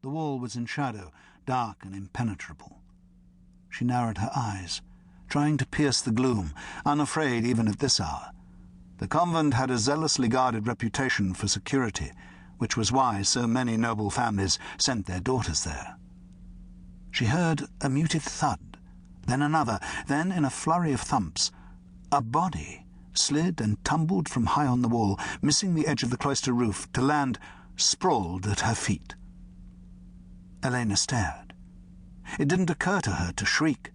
The wall was in shadow, dark and impenetrable. She narrowed her eyes, trying to pierce the gloom, unafraid even at this hour. The convent had a zealously guarded reputation for security, which was why so many noble families sent their daughters there. She heard a muted thud, then another, then, in a flurry of thumps, a body slid and tumbled from high on the wall, missing the edge of the cloister roof, to land sprawled at her feet. Helena stared. It didn't occur to her to shriek.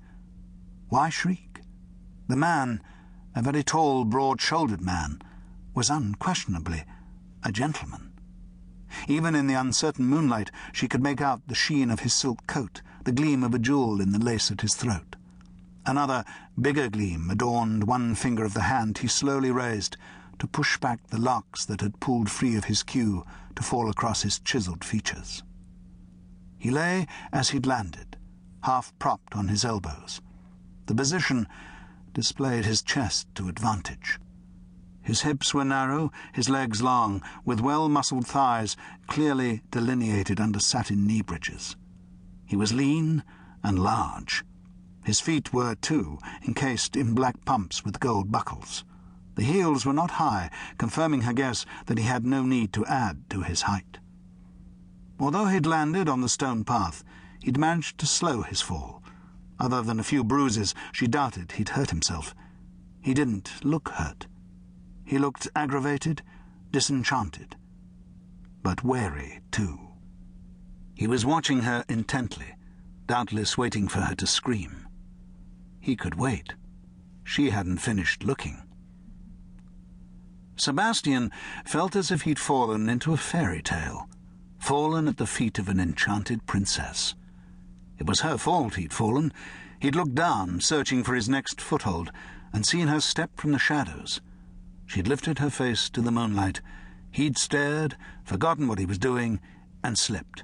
Why shriek? The man, a very tall, broad-shouldered man, was unquestionably a gentleman. Even in the uncertain moonlight she could make out the sheen of his silk coat, the gleam of a jewel in the lace at his throat. Another, bigger gleam adorned one finger of the hand he slowly raised to push back the locks that had pulled free of his queue to fall across his chiselled features. He lay as he'd landed, half-propped on his elbows. The position displayed his chest to advantage. His hips were narrow, his legs long, with well-muscled thighs clearly delineated under satin knee-breeches. He was lean and large. His feet were, too, encased in black pumps with gold buckles. The heels were not high, confirming her guess that he had no need to add to his height. Although he'd landed on the stone path, he'd managed to slow his fall. Other than a few bruises, she doubted he'd hurt himself. He didn't look hurt. He looked aggravated, disenchanted, but wary, too. He was watching her intently, doubtless waiting for her to scream. He could wait. She hadn't finished looking. Sebastian felt as if he'd fallen into a fairy tale, fallen at the feet of an enchanted princess. It was her fault he'd fallen. He'd looked down, searching for his next foothold, and seen her step from the shadows. She'd lifted her face to the moonlight. He'd stared, forgotten what he was doing, and slipped.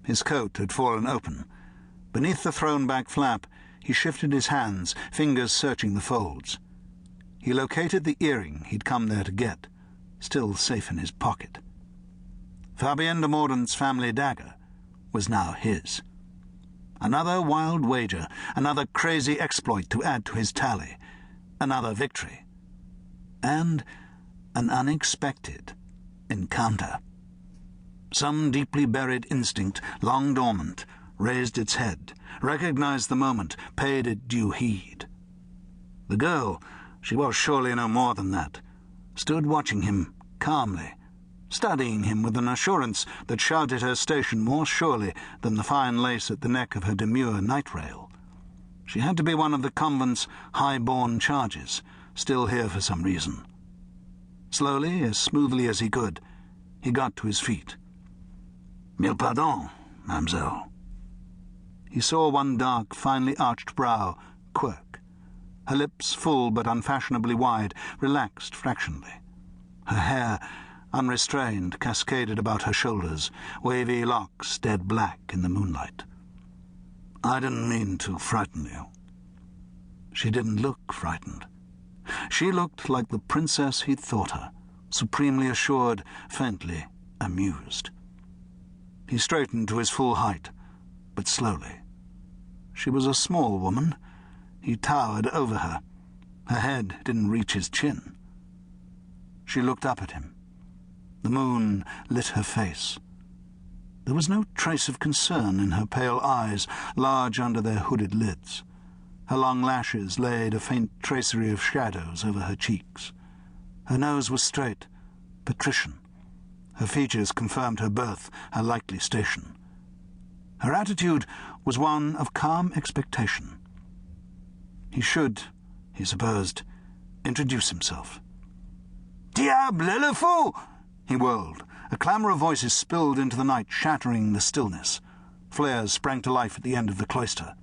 His coat had fallen open. Beneath the thrown-back flap, he shifted his hands, fingers searching the folds. He located the earring he'd come there to get, still safe in his pocket. Fabienne de Mordaunt's family dagger was now his. Another wild wager, another crazy exploit to add to his tally, another victory. And an unexpected encounter. Some deeply buried instinct, long dormant, raised its head, recognized the moment, paid it due heed. The girl, she was surely no more than that, stood watching him calmly, studying him with an assurance that shouted her station more surely than the fine lace at the neck of her demure night-rail. She had to be one of the convent's high-born charges, still here for some reason. Slowly, as smoothly as he could, he got to his feet. "Mille pardons, mademoiselle." He saw one dark, finely arched brow quirk. Her lips, full but unfashionably wide, relaxed fractionally. Her hair, unrestrained, cascaded about her shoulders, wavy locks dead black in the moonlight. "I didn't mean to frighten you." She didn't look frightened. She looked like the princess he'd thought her, supremely assured, faintly amused. He straightened to his full height, but slowly. She was a small woman. He towered over her. Her head didn't reach his chin. She looked up at him. The moon lit her face. There was no trace of concern in her pale eyes, large under their hooded lids. Her long lashes laid a faint tracery of shadows over her cheeks. Her nose was straight, patrician. Her features confirmed her birth, her likely station. Her attitude was one of calm expectation. He should, he supposed, introduce himself. "Diable, le fou!" he whirled. A clamour of voices spilled into the night, shattering the stillness. Flares sprang to life at the end of the cloister.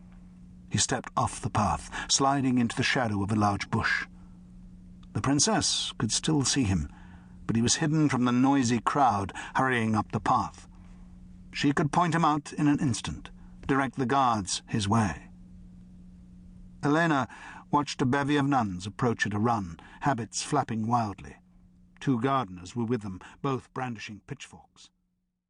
He stepped off the path, sliding into the shadow of a large bush. The princess could still see him, but he was hidden from the noisy crowd hurrying up the path. She could point him out in an instant, direct the guards his way. Helena watched a bevy of nuns approach at a run, habits flapping wildly. 2 gardeners were with them, both brandishing pitchforks.